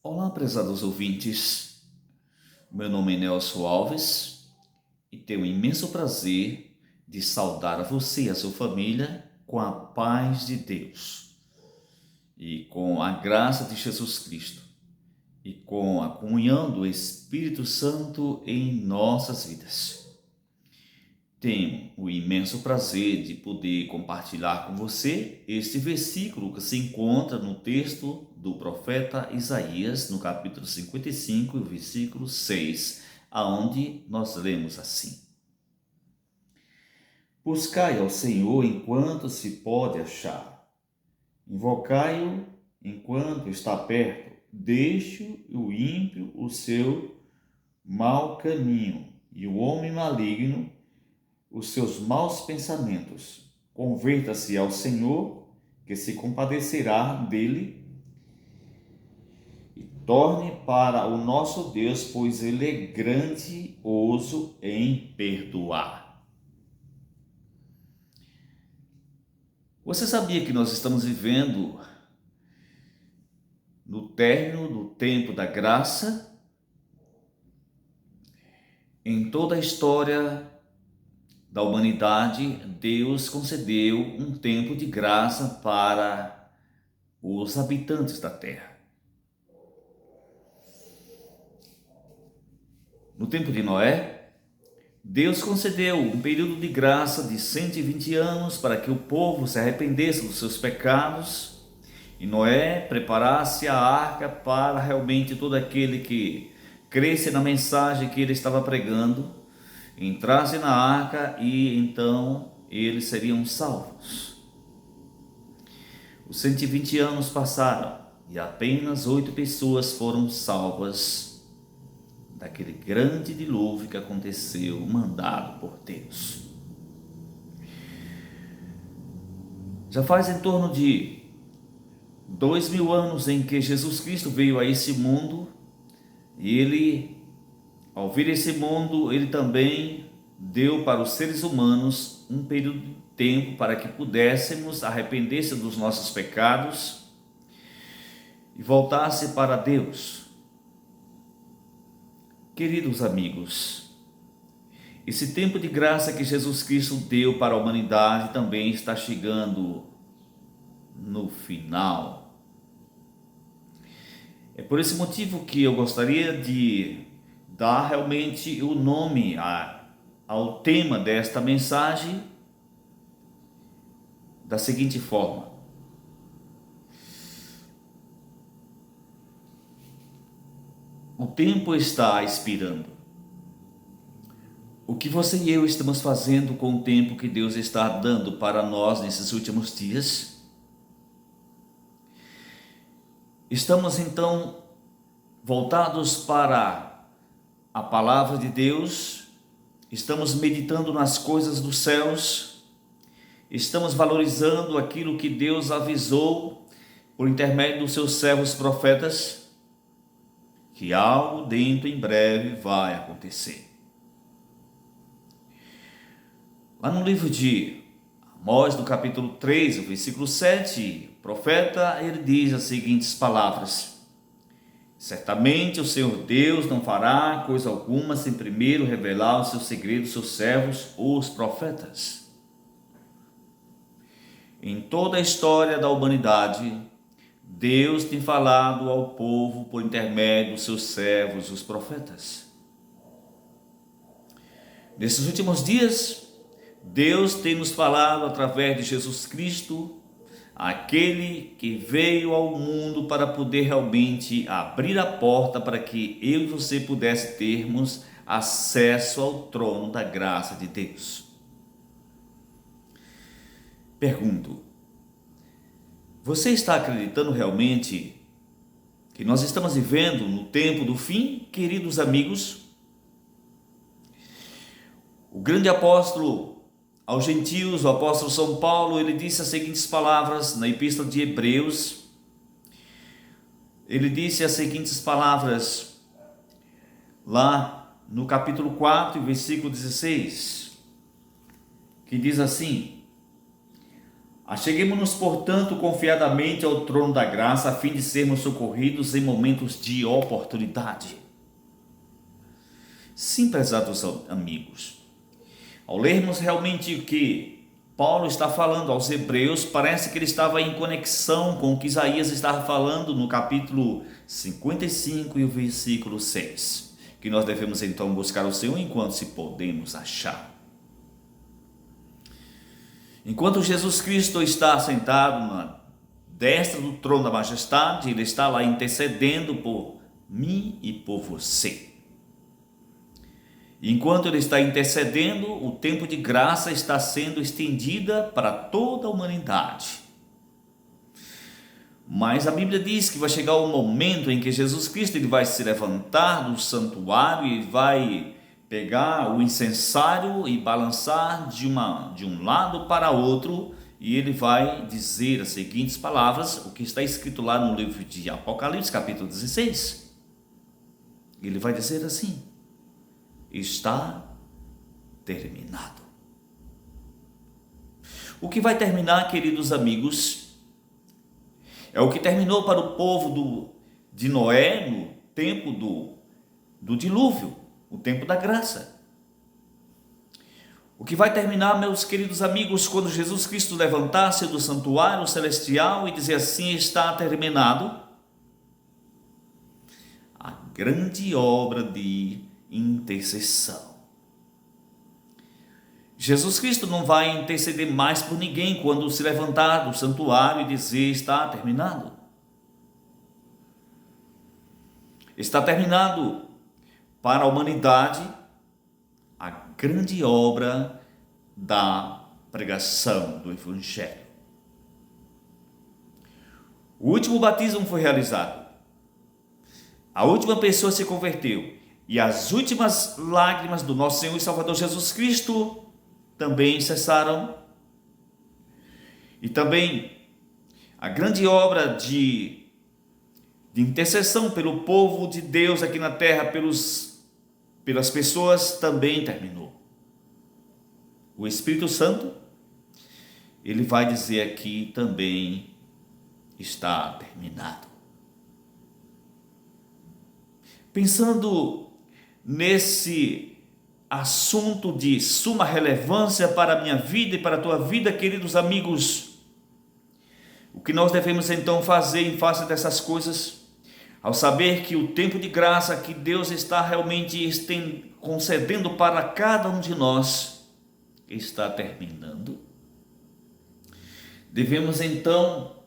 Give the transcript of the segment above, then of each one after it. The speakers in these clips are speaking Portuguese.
Olá, prezados ouvintes. Meu nome é Nelson Alves e tenho o imenso prazer de saudar a você e a sua família com a paz de Deus e com a graça de Jesus Cristo e com a comunhão do Espírito Santo em nossas vidas. Tenho o imenso prazer de poder compartilhar com você este versículo que se encontra no texto do profeta Isaías, no capítulo 55, versículo 6, aonde nós lemos assim: Buscai ao Senhor enquanto se pode achar, invocai-o enquanto está perto, deixe o ímpio o seu mau caminho e o homem maligno os seus maus pensamentos. Converta-se ao Senhor, que se compadecerá dele, e torne para o nosso Deus, pois ele é grandioso em perdoar. Você sabia que nós estamos vivendo no término do tempo da graça? Em toda a história da humanidade, Deus concedeu um tempo de graça para os habitantes da terra. No tempo de Noé, Deus concedeu um período de graça de 120 anos para que o povo se arrependesse dos seus pecados e Noé preparasse a arca para realmente todo aquele que cresce na mensagem que ele estava pregando, entrasse na arca e então eles seriam salvos. Os 120 anos passaram e apenas 8 pessoas foram salvas daquele grande dilúvio que aconteceu, mandado por Deus. Já faz em torno de 2000 anos em que Jesus Cristo veio a esse mundo e ele, ao vir a esse mundo, ele também deu para os seres humanos um período de tempo para que pudéssemos arrepender-se dos nossos pecados e voltasse para Deus. Queridos amigos, esse tempo de graça que Jesus Cristo deu para a humanidade também está chegando no final. É por esse motivo que eu gostaria de dar realmente o nome ao tema desta mensagem da seguinte forma: o tempo está expirando. O que você e eu estamos fazendo com o tempo que Deus está dando para nós nesses últimos dias? Estamos então voltados para a palavra de Deus? Estamos meditando nas coisas dos céus? Estamos valorizando aquilo que Deus avisou por intermédio dos seus servos profetas? Que algo dentro em breve vai acontecer. Lá no livro de Amós, no capítulo 3, o versículo 7, o profeta ele diz as seguintes palavras: certamente o Senhor Deus não fará coisa alguma sem primeiro revelar os seus segredos aos seus servos, os profetas. Em toda a história da humanidade, Deus tem falado ao povo por intermédio dos seus servos, os profetas. Nesses últimos dias, Deus tem nos falado através de Jesus Cristo, aquele que veio ao mundo para poder realmente abrir a porta para que eu e você pudesse termos acesso ao trono da graça de Deus. Pergunto: você está acreditando realmente que nós estamos vivendo no tempo do fim, queridos amigos? O grande apóstolo aos gentios, o apóstolo São Paulo, ele disse as seguintes palavras na epístola de Hebreus. Ele disse as seguintes palavras lá no capítulo 4, versículo 16, que diz assim: Acheguemo-nos, portanto, confiadamente ao trono da graça, a fim de sermos socorridos em momentos de oportunidade. Sim, prezados amigos, ao lermos realmente o que Paulo está falando aos Hebreus, parece que ele estava em conexão com o que Isaías estava falando no capítulo 55 e o versículo 6, que nós devemos então buscar o Senhor enquanto se podemos achar. Enquanto Jesus Cristo está sentado na destra do trono da majestade, ele está lá intercedendo por mim e por você. Enquanto ele está intercedendo, o tempo de graça está sendo estendida para toda a humanidade. Mas a Bíblia diz que vai chegar o momento em que Jesus Cristo ele vai se levantar do santuário e vai pegar o incensário e balançar de um lado para outro, e ele vai dizer as seguintes palavras, o que está escrito lá no livro de Apocalipse, capítulo 16. Ele vai dizer assim: está terminado. O que vai terminar, queridos amigos, é o que terminou para o povo de Noé no tempo do dilúvio, o tempo da graça. O que vai terminar, meus queridos amigos, quando Jesus Cristo levantar-se do santuário celestial e dizer assim: está terminado, a grande obra de intercessão. Jesus Cristo não vai interceder mais por ninguém quando se levantar do santuário e dizer: está terminado. Está terminado para a humanidade a grande obra da pregação do Evangelho. O último batismo foi realizado. A última pessoa se converteu. E as últimas lágrimas do nosso Senhor e Salvador Jesus Cristo também cessaram. E também a grande obra de intercessão pelo povo de Deus aqui na terra, pelas pessoas, também terminou. O Espírito Santo, ele vai dizer aqui também: está terminado. Pensando nesse assunto de suma relevância para a minha vida e para a tua vida, queridos amigos, o que nós devemos então fazer em face dessas coisas, ao saber que o tempo de graça que Deus está realmente concedendo para cada um de nós está terminando? Devemos então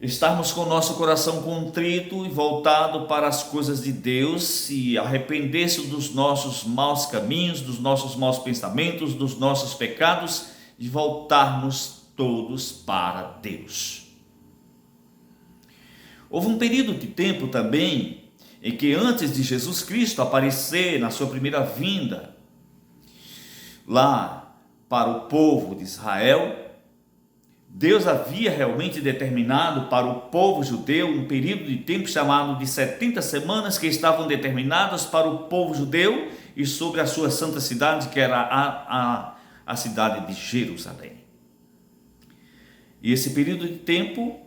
estarmos com o nosso coração contrito e voltado para as coisas de Deus e arrepender-se dos nossos maus caminhos, dos nossos maus pensamentos, dos nossos pecados, e voltarmos todos para Deus. Houve um período de tempo também em que, antes de Jesus Cristo aparecer na sua primeira vinda lá para o povo de Israel, Deus havia realmente determinado para o povo judeu um período de tempo chamado de 70 semanas, que estavam determinadas para o povo judeu e sobre a sua santa cidade, que era a cidade de Jerusalém. E esse período de tempo,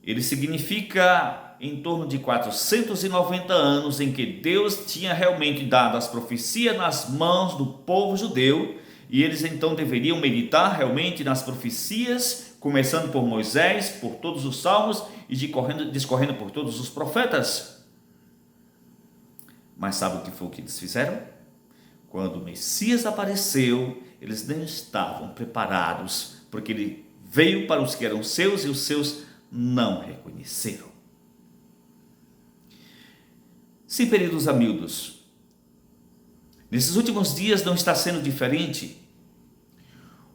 ele significa em torno de 490 anos, em que Deus tinha realmente dado as profecias nas mãos do povo judeu, e eles então deveriam meditar realmente nas profecias, começando por Moisés, por todos os salmos e discorrendo por todos os profetas. Mas sabe o que foi o que eles fizeram? Quando o Messias apareceu, eles não estavam preparados, porque ele veio para os que eram seus e os seus não reconheceram. Sim, queridos amigos, nesses últimos dias não está sendo diferente.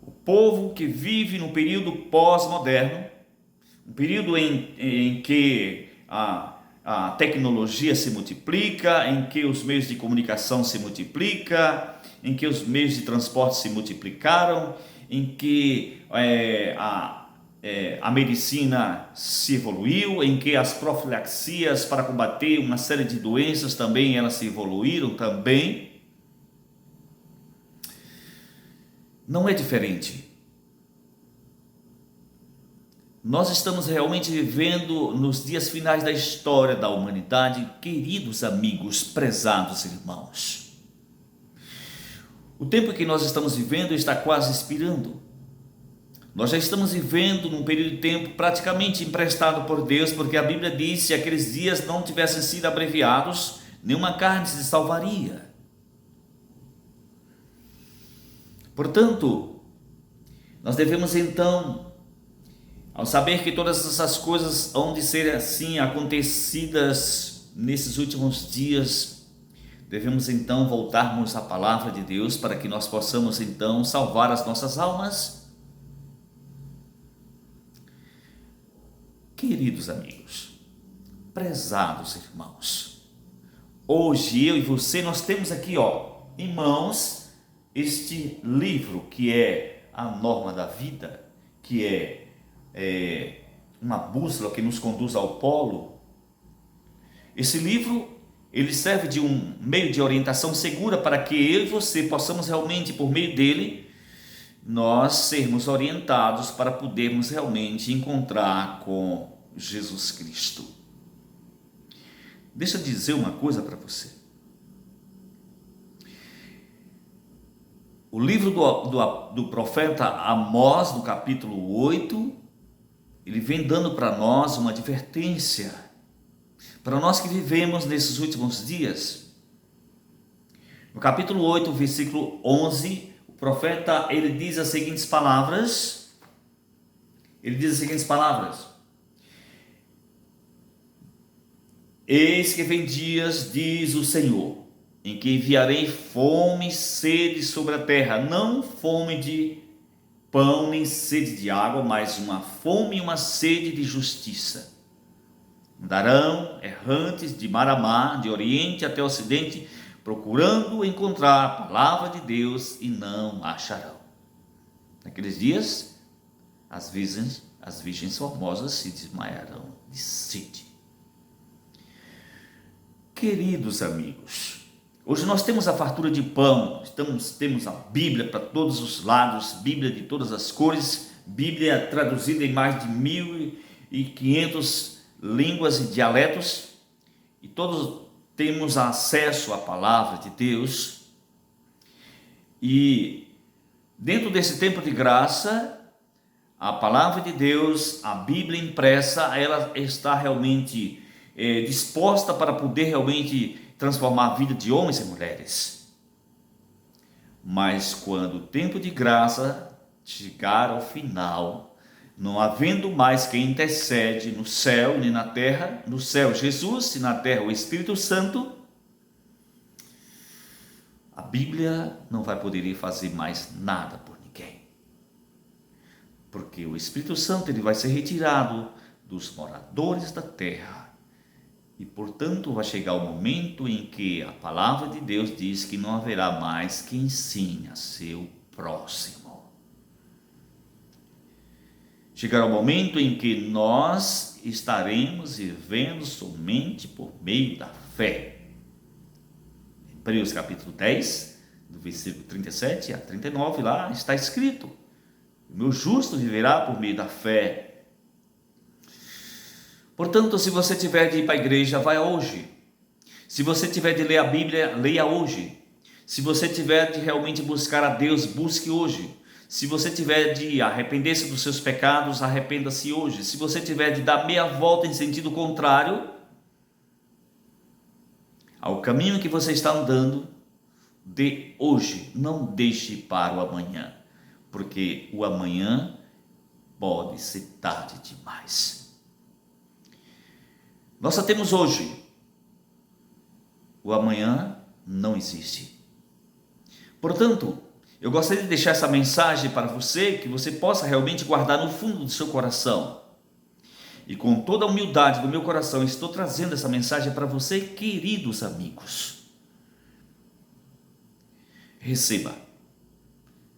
O povo que vive no período pós-moderno, um período em que a tecnologia se multiplica, em que os meios de comunicação se multiplicam, em que os meios de transporte se multiplicaram, em que a medicina se evoluiu, em que as profilaxias para combater uma série de doenças também elas se evoluíram também. Não é diferente. Nós estamos realmente vivendo nos dias finais da história da humanidade, queridos amigos, prezados irmãos. O tempo que nós estamos vivendo está quase expirando. Nós já estamos vivendo num período de tempo praticamente emprestado por Deus, porque a Bíblia diz que se aqueles dias não tivessem sido abreviados, nenhuma carne se salvaria. Portanto, nós devemos então, ao saber que todas essas coisas vão de ser assim acontecidas nesses últimos dias, devemos então voltarmos à palavra de Deus para que nós possamos então salvar as nossas almas. Queridos amigos, prezados irmãos, hoje eu e você nós temos aqui em mãos este livro que é a norma da vida, que é uma bússola que nos conduz ao polo. Esse livro, ele serve de um meio de orientação segura para que eu e você possamos realmente, por meio dele, nós sermos orientados para podermos realmente encontrar com Jesus Cristo. Deixa eu dizer uma coisa para você. O livro do profeta Amós, no capítulo 8, ele vem dando para nós uma advertência, para nós que vivemos nesses últimos dias. No capítulo 8, versículo 11, o profeta, ele diz as seguintes palavras, eis que vem dias, diz o Senhor, em que enviarei fome e sede sobre a terra, não fome de pão nem sede de água, mas uma fome e uma sede de justiça. Andarão errantes de mar a mar, de oriente até ocidente, procurando encontrar a palavra de Deus e não acharão. Naqueles dias, as virgens formosas se desmaiarão de sede. Queridos amigos, hoje nós temos a fartura de pão, temos a Bíblia para todos os lados, Bíblia de todas as cores, Bíblia traduzida em mais de 1.500 línguas e dialetos, e todos temos acesso à palavra de Deus. E dentro desse tempo de graça, a palavra de Deus, a Bíblia impressa, ela está realmente disposta para poder realmente transformar a vida de homens e mulheres. Mas quando o tempo de graça chegar ao final, não havendo mais quem intercede no céu nem na terra, no céu Jesus e na terra o Espírito Santo, a Bíblia não vai poder fazer mais nada por ninguém. Porque o Espírito Santo ele vai ser retirado dos moradores da terra. E, portanto, vai chegar o momento em que a palavra de Deus diz que não haverá mais quem ensine a seu próximo. Chegará o momento em que nós estaremos vivendo somente por meio da fé. Em Hebreus capítulo 10, do versículo 37 a 39, lá está escrito: o meu justo viverá por meio da fé. Portanto, se você tiver de ir para a igreja, vá hoje. Se você tiver de ler a Bíblia, leia hoje. Se você tiver de realmente buscar a Deus, busque hoje. Se você tiver de arrepender-se dos seus pecados, arrependa-se hoje. Se você tiver de dar meia volta em sentido contrário ao caminho que você está andando, dê hoje. Não deixe para o amanhã, porque o amanhã pode ser tarde demais. Nós só temos hoje. O amanhã não existe. Portanto, eu gostaria de deixar essa mensagem para você, que você possa realmente guardar no fundo do seu coração. E com toda a humildade do meu coração, estou trazendo essa mensagem para você, queridos amigos. Receba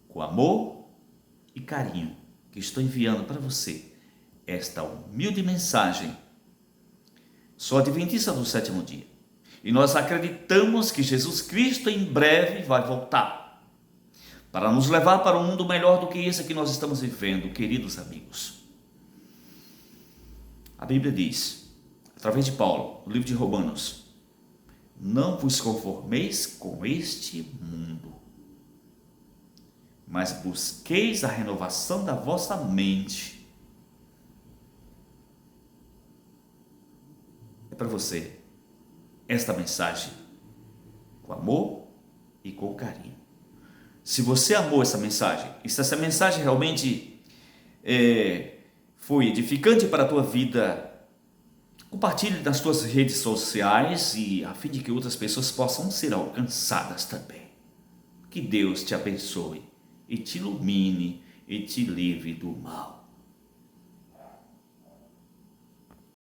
com amor e carinho que estou enviando para você esta humilde mensagem. Sou adventista do sétimo dia. E nós acreditamos que Jesus Cristo em breve vai voltar para nos levar para um mundo melhor do que esse que nós estamos vivendo, queridos amigos. A Bíblia diz, através de Paulo, no livro de Romanos: não vos conformeis com este mundo, mas busqueis a renovação da vossa mente. É para você esta mensagem, com amor e com carinho. Se você amou essa mensagem, e se essa mensagem realmente foi edificante para a tua vida, compartilhe nas tuas redes sociais, e a fim de que outras pessoas possam ser alcançadas também. Que Deus te abençoe e te ilumine e te livre do mal.